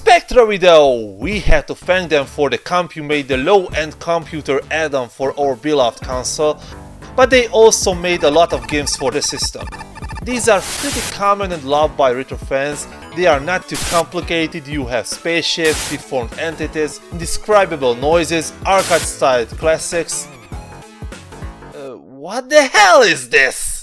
Spectra Video! We had to thank them for the CompuMate, the low-end computer add-on for our beloved console, but they also made a lot of games for the system. These are pretty common and loved by retro fans. They are not too complicated. You have spaceships, deformed entities, indescribable noises, arcade-styled classics. What the hell is this?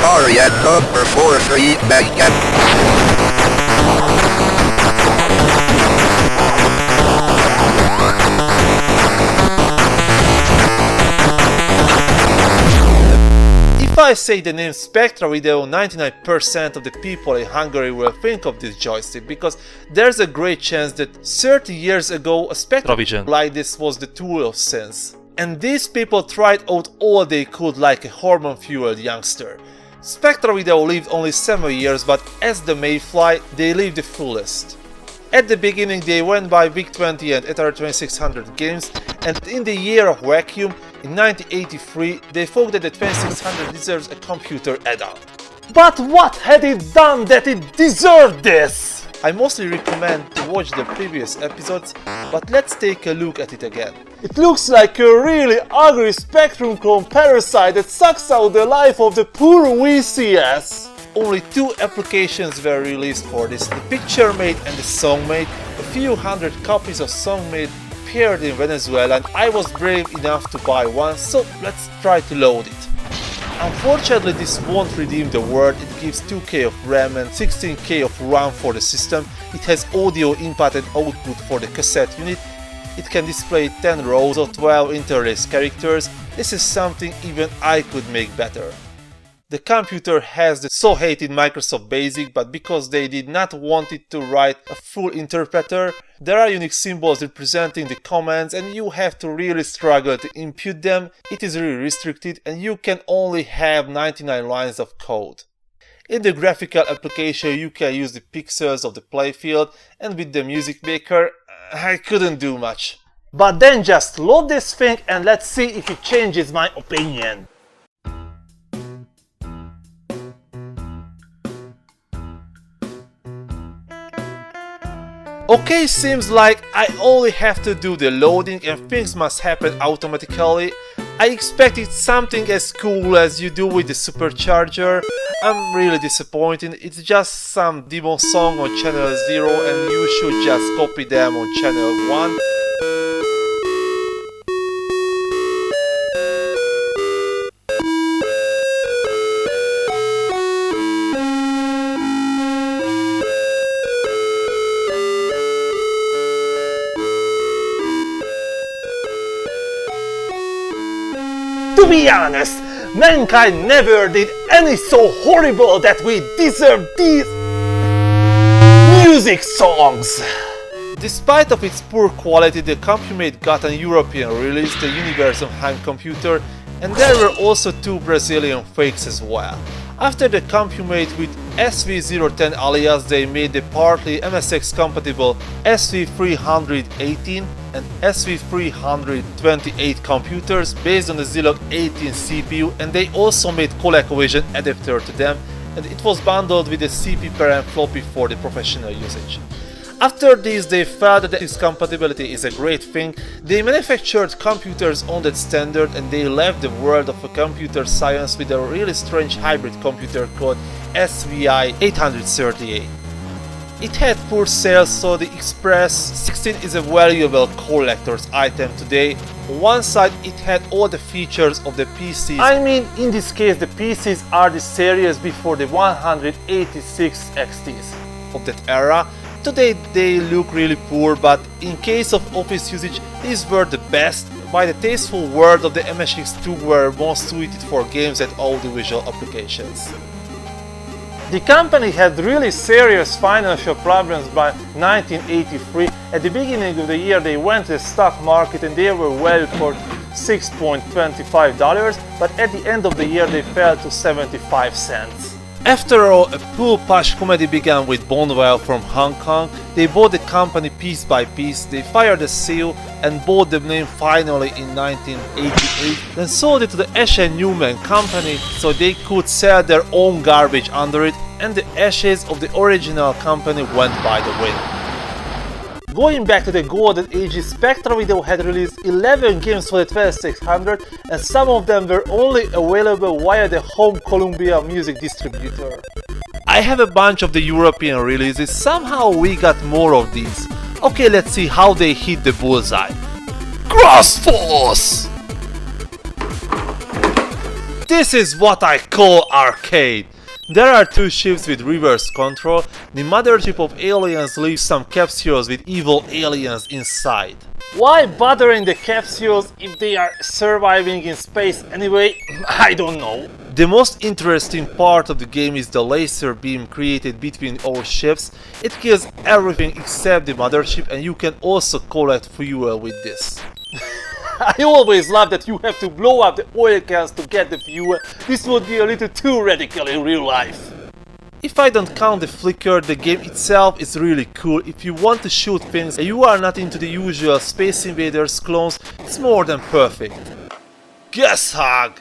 Atarian number 43 Mangia. If I say the name Spectra Video, 99% of the people in Hungary will think of this joystick, because there's a great chance that 30 years ago a Spectravision like this was the tool of sense. And these people tried out all they could like a hormone-fueled youngster. Spectra Video lived only 7 years, but as the Mayfly, they lived the fullest. At the beginning they went by VIC-20 and Atari 2600 games, and in the year of vacuum, in 1983, they thought that the 2600 deserves a computer add-on. But what had it done that it deserved this? I mostly recommend to watch the previous episodes, but let's take a look at it again. It looks like a really ugly Spectrum clone parasite that sucks out the life of the poor VCS. Only 2 applications were released for this, the PictureMate and the SongMate. A few hundred copies of SongMate appeared in Venezuela and I was brave enough to buy one, so let's try to load it. Unfortunately this won't redeem the word. It gives 2K of RAM and 16K of RAM for the system. It has audio input and output for the cassette unit. It can display 10 rows of 12 interlaced characters. This is something even I could make better. The computer has the so hated Microsoft Basic, but because they did not want it to write a full interpreter, there are unique symbols representing the commands and you have to really struggle to input them. It is really restricted and you can only have 99 lines of code. In the graphical application you can use the pixels of the playfield, and with the music maker I couldn't do much. But then just load this thing and let's see if it changes my opinion. Okay, seems like I only have to do the loading and things must happen automatically. I expected something as cool as you do with the supercharger. I'm really disappointed. It's just some demo song on channel 0 and you should just copy them on channel 1. To be honest, mankind never did any so horrible that we deserve these music songs. Despite of its poor quality, the CompuMate got a European release, the Universum Heim computer, and there were also 2 Brazilian fakes as well. After the CompuMate with SV010 alias, they made the partly MSX compatible SV318 and SV328 computers based on the Zilog 18 CPU, and they also made ColecoVision adapter to them, and it was bundled with a CP/RAM floppy for the professional usage. After this they felt that this compatibility is a great thing. They manufactured computers on that standard and they left the world of computer science with a really strange hybrid computer called SVI 838. It had poor sales, so the Express 16 is a valuable collector's item today. On one side it had all the features of the PCs. I mean, in this case the PCs are the series before the 186 XTs of that era. Today they look really poor, but in case of office usage these were the best. By the tasteful word of the MSX2 were most suited for games and audiovisual applications. The company had really serious financial problems by 1983. At the beginning of the year they went to the stock market and they were valued for $6.25, but at the end of the year they fell to 75 cents. After all, a pool posh comedy began with Bonwell from Hong Kong. They bought the company piece by piece, they fired the CEO and bought the name finally in 1988, then sold it to the Ash & Newman company so they could sell their own garbage under it, and the ashes of the original company went by the wind. Going back to the golden ages, Spectra Video had released 11 games for the 12600 and some of them were only available via the home Columbia music distributor. I have a bunch of the European releases, somehow we got more of these. Okay, let's see how they hit the bullseye. Cross Force! This is what I call arcade. There are two ships with reverse control. The mothership of aliens leaves some capsules with evil aliens inside. Why bothering the capsules if they are surviving in space anyway? I don't know. The most interesting part of the game is the laser beam created between our ships. It kills everything except the mothership and you can also collect fuel with this. I always love that you have to blow up the oil cans to get the fuel. This would be a little too radical in real life. If I don't count the flicker, the game itself is really cool. If you want to shoot things and you are not into the usual Space Invaders clones, it's more than perfect. Gas Hog!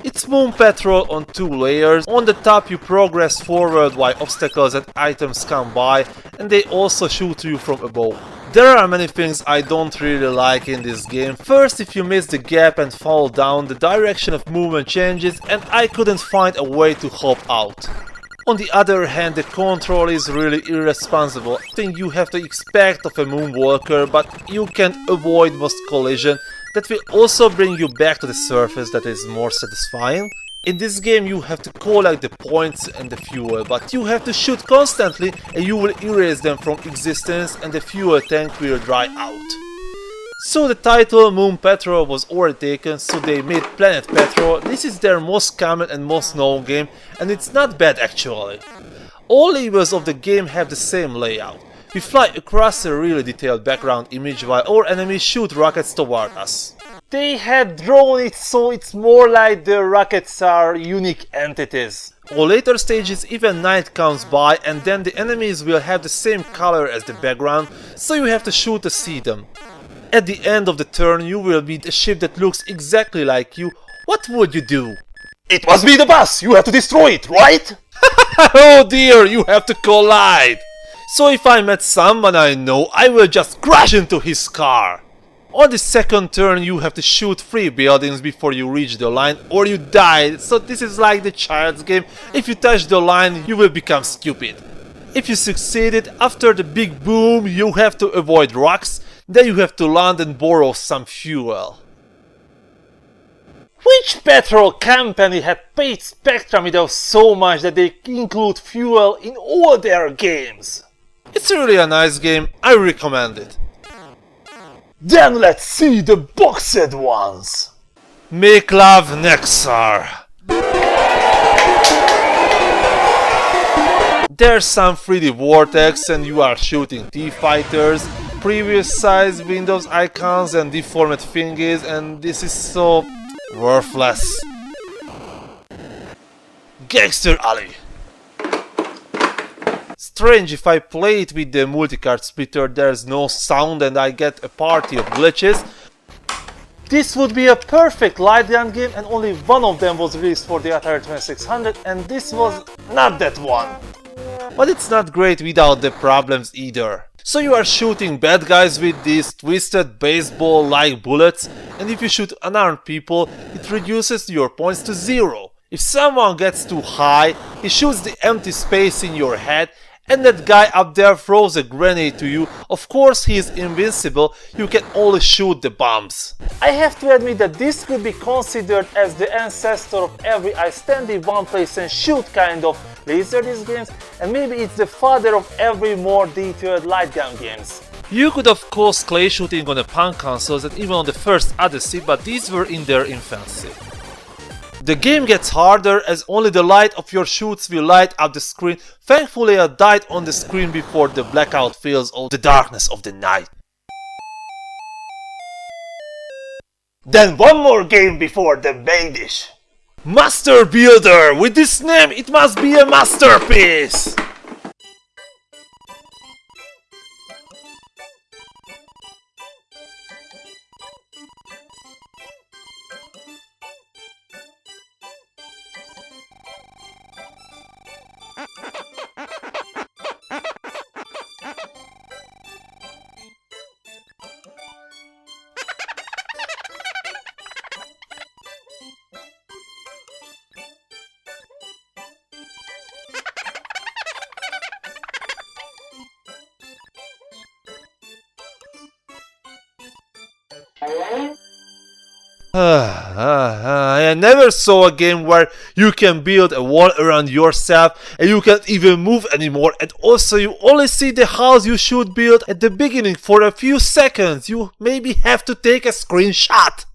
It's Moon Patrol on 2 layers. On the top you progress forward while obstacles and items come by, and they also shoot you from above. There are many things I don't really like in this game. First, if you miss the gap and fall down, the direction of movement changes and I couldn't find a way to hop out. On the other hand, the control is really irresponsible. Thing you have to expect of a moonwalker, but you can't avoid most collision. That will also bring you back to the surface, that is more satisfying. In this game you have to collect the points and the fuel, but you have to shoot constantly and you will erase them from existence and the fuel tank will dry out. So the title Moon Patrol was already taken, so they made Planet Patrol. This is their most common and most known game and it's not bad actually. All levels of the game have the same layout. We fly across a really detailed background image while our enemies shoot rockets toward us. They had drawn it so it's more like the rockets are unique entities. On later stages even night comes by and then the enemies will have the same color as the background, so you have to shoot to see them. At the end of the turn you will meet a ship that looks exactly like you. What would you do? It must be the bus! You have to destroy it, right? Oh dear, you have to collide! So if I met someone I know, I will just crash into his car. On the second turn you have to shoot 3 buildings before you reach the line or you die, so this is like the child's game. If you touch the line you will become stupid. If you succeeded, after the big boom you have to avoid rocks, then you have to land and borrow some fuel. Which petrol company had paid Spectrum Video so much that they include fuel in all their games? It's really a nice game, I recommend it. Then let's see the boxed ones! Make love Nexar! There's some 3D vortex and you are shooting T-fighters, previous size Windows icons and deformed thingies, and this is so worthless. Gangster Alley! Strange, if I play it with the multicard splitter there's no sound and I get a party of glitches. This would be a perfect light gun game and only one of them was released for the Atari 2600 and this was not that one. But it's not great without the problems either. So you are shooting bad guys with these twisted baseball-like bullets and if you shoot unarmed people it reduces your points to 0. If someone gets too high, he shoots the empty space in your head and that guy up there throws a grenade to you. Of course he is invincible, you can only shoot the bombs. I have to admit that this could be considered as the ancestor of every I stand in one place and shoot kind of laserdisc games, and maybe it's the father of every more detailed light gun games. You could of course clay shooting on the Punk consoles and even on the first Odyssey, but these were in their infancy. The game gets harder as only the light of your shoots will light up the screen. Thankfully I died on the screen before the blackout fills all the darkness of the night. Then one more game before the main dish. Master Builder! With this name it must be a masterpiece! I never saw a game where you can build a wall around yourself and you can't even move anymore, and also you only see the house you should build at the beginning for a few seconds. You maybe have to take a screenshot.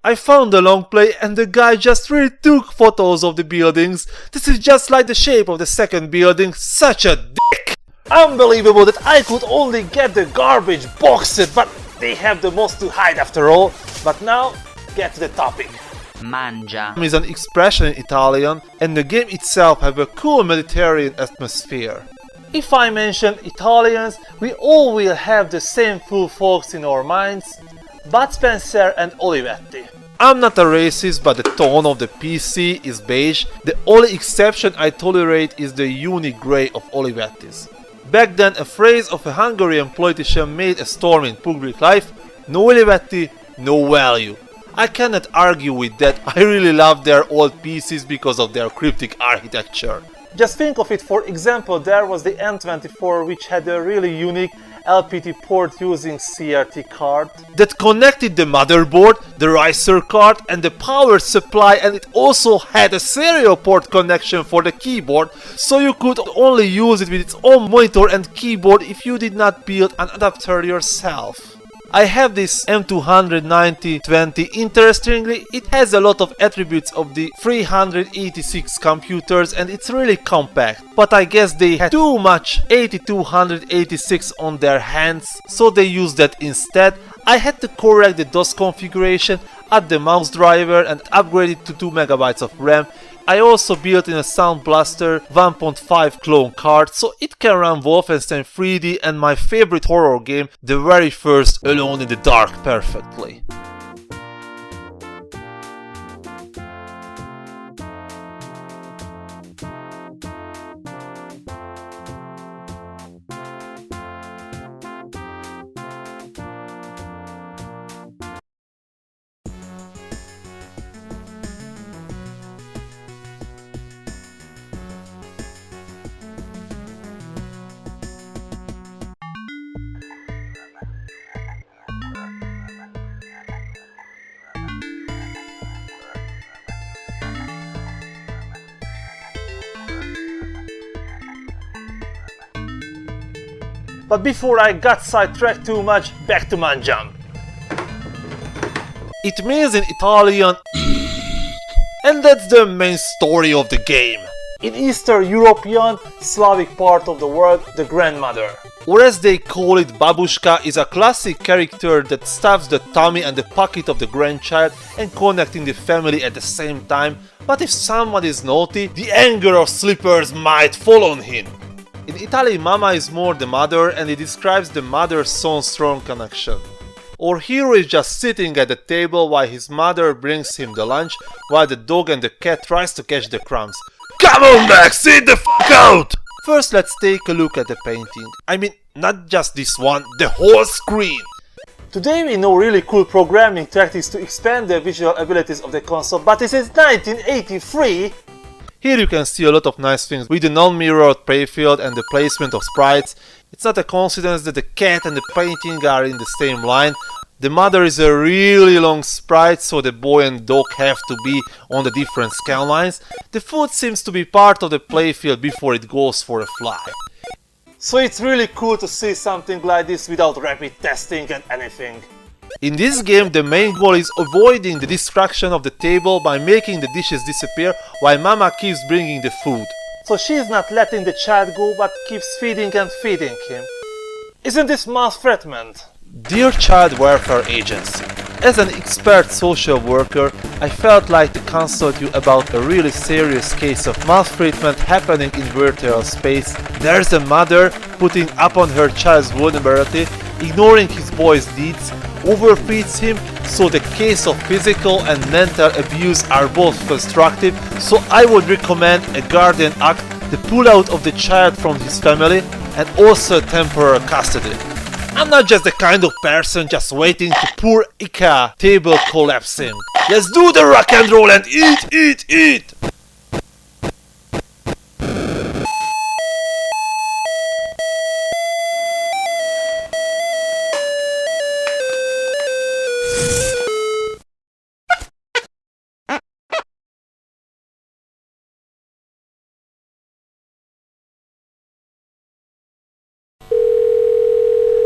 I found the long play and the guy just really took photos of the buildings. This is just like the shape of the second building. Such a dick. Unbelievable that I could only get the garbage boxed, but they have the most to hide after all. But now, get to the topic. Mangia is an expression in Italian, and the game itself have a cool Mediterranean atmosphere. If I mention Italians, we all will have the same full folks in our minds: Bud Spencer and Olivetti. I'm not a racist, but the tone of the PC is beige. The only exception I tolerate is the unique grey of Olivetti's. Back then, a phrase of a Hungarian politician made a storm in public life: no Olivetti, no value. I cannot argue with that. I really love their old PCs because of their cryptic architecture. Just think of it, for example, there was the N24, which had a really unique LPT port using CRT card that connected the motherboard, the riser card and the power supply, and it also had a serial port connection for the keyboard, so you could only use it with its own monitor and keyboard if you did not build an adapter yourself. I have this M290-20. Interestingly, it has a lot of attributes of the 386 computers and it's really compact. But I guess they had too much 8286 on their hands, so they used that instead. I had to correct the DOS configuration, add the mouse driver and upgrade it to 2 MB of RAM. I also built in a Sound Blaster 1.5 clone card, so it can run Wolfenstein 3D and my favorite horror game, the very first Alone in the Dark, perfectly. But before I got sidetracked too much, back to Mangia. It means in Italian and that's the main story of the game. In Eastern European, Slavic part of the world, the grandmother, or as they call it, babushka, is a classic character that stuffs the tummy and the pocket of the grandchild and connecting the family at the same time. But if someone is naughty, the anger of slippers might fall on him. In Italy, mama is more the mother and it describes the mother-son strong connection. Our hero is just sitting at the table while his mother brings him the lunch, while the dog and the cat tries to catch the crumbs. Come on Max, sit the f*** out! First let's take a look at the painting. I mean, not just this one, the whole screen! Today we know really cool programming tactics to expand the visual abilities of the console, but this is 1983! Here you can see a lot of nice things with the non-mirrored playfield and the placement of sprites. It's not a coincidence that the cat and the painting are in the same line. The mother is a really long sprite, so the boy and dog have to be on the different scan lines. The food seems to be part of the playfield before it goes for a fly. So it's really cool to see something like this without rapid testing and anything. In this game, the main goal is avoiding the destruction of the table by making the dishes disappear while Mama keeps bringing the food. So she's not letting the child go but keeps feeding and feeding him. Isn't this maltreatment? Dear Child Welfare Agency, as an expert social worker, I felt like to consult you about a really serious case of maltreatment happening in virtual space. There's a mother putting upon her child's vulnerability, ignoring his boy's needs, overfeeds him, so the case of physical and mental abuse are both constructive, so I would recommend a guardian act, the pullout of the child from his family, and also temporary custody. I'm not just the kind of person just waiting to poor IKEA table collapsing. Let's do the rock and roll and eat!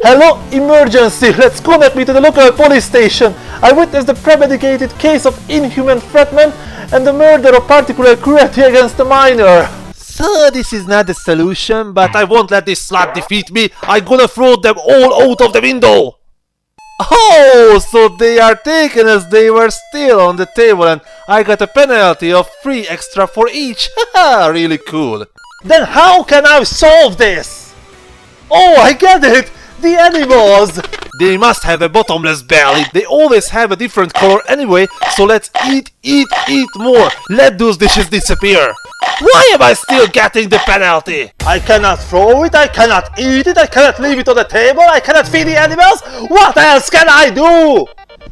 Hello, emergency! Let's connect me to the local police station. I witnessed the premeditated case of inhuman treatment and the murder of particular cruelty against a minor. So this is not the solution, but I won't let this slut defeat me. I'm gonna throw them all out of the window. Oh, so they are taken as they were still on the table and I got a penalty of 3 extra for each. Haha, really cool. Then how can I solve this? Oh, I get it! The animals! They must have a bottomless belly. They always have a different color anyway, so let's eat more. Let those dishes disappear. Why am I still getting the penalty? I cannot throw it, I cannot eat it, I cannot leave it on the table, I cannot feed the animals. What else can I do?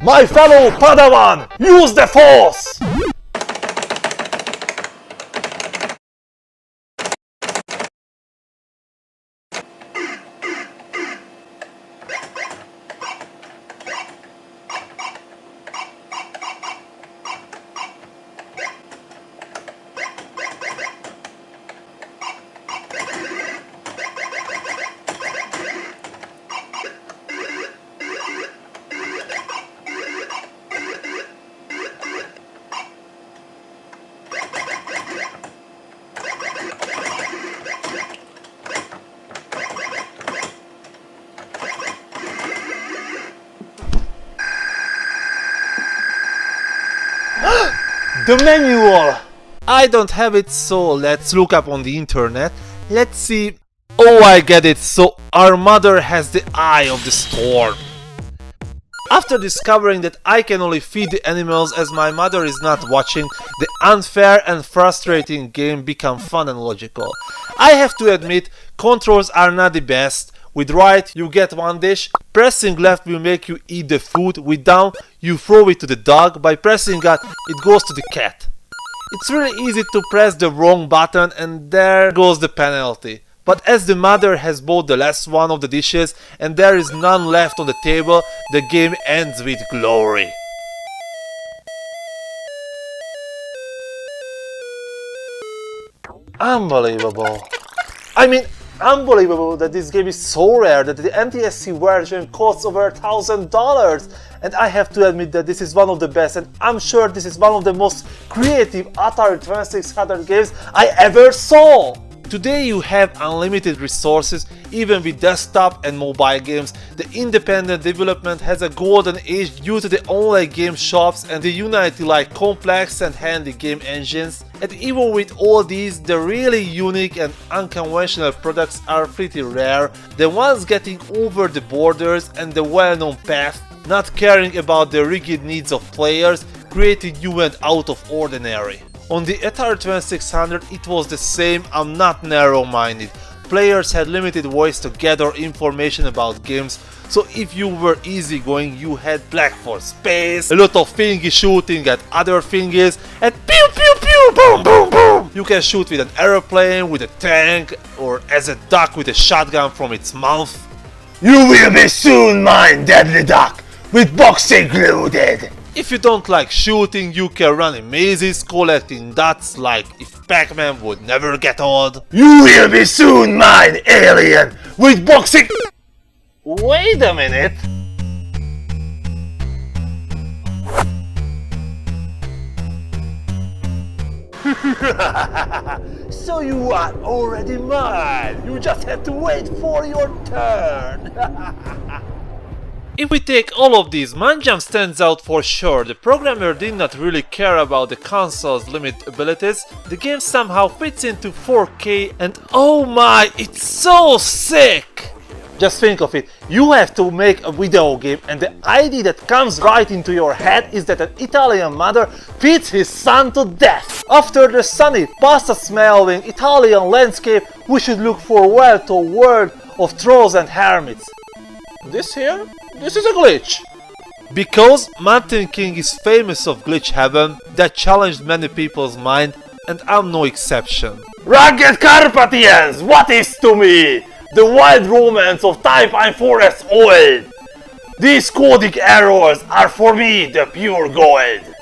My fellow Padawan, use the force! The manual! I don't have it, so let's look up on the internet. Let's see. Oh, I get it. So our mother has the eye of the storm. After discovering that I can only feed the animals as my mother is not watching, the unfair and frustrating game become fun and logical. I have to admit, controls are not the best. With right, you get one dish. Pressing left will make you eat the food. With down, you throw it to the dog. By pressing up, it goes to the cat. It's really easy to press the wrong button and there goes the penalty. But as the mother has bought the last one of the dishes and there is none left on the table, the game ends with glory. Unbelievable. I mean, unbelievable that this game is so rare that the NTSC version costs over $1,000, and I have to admit that this is one of the best, and I'm sure this is one of the most creative Atari 2600 games I ever saw. Today you have unlimited resources, even with desktop and mobile games. The independent development has a golden age due to the online game shops and the Unity-like complex and handy game engines. And even with all these, the really unique and unconventional products are pretty rare. The ones getting over the borders and the well-known path, not caring about the rigid needs of players, created new and out of ordinary. On the Atari 2600 it was the same. I'm not narrow-minded. Players had limited ways to gather information about games, so if you were easygoing you had Black for Space, a lot of thingy shooting at other thingies, and pew pew pew boom boom boom! You can shoot with an aeroplane, with a tank, or as a duck with a shotgun from its mouth. You will be soon mine, deadly duck, with box included! If you don't like shooting, you can run in mazes collecting dots like if Pac-Man would never get old. You will be soon mine, alien, with boxing... Wait a minute! So you are already mine. You just have to wait for your turn. If we take all of these, Mangia stands out for sure. The programmer did not really care about the console's limited abilities. The game somehow fits into 4K and oh my, it's so sick! Just think of it, you have to make a video game and the idea that comes right into your head is that an Italian mother feeds his son to death. After the sunny, pasta-smelling Italian landscape, we should look for well to a world of trolls and hermits. This here? This is a glitch. Because Mountain King is famous of glitch heaven, that challenged many people's mind and I'm no exception. Rugged Carpathians, what is to me? The wild romance of Typhine Forest old. These codic errors are for me the pure gold.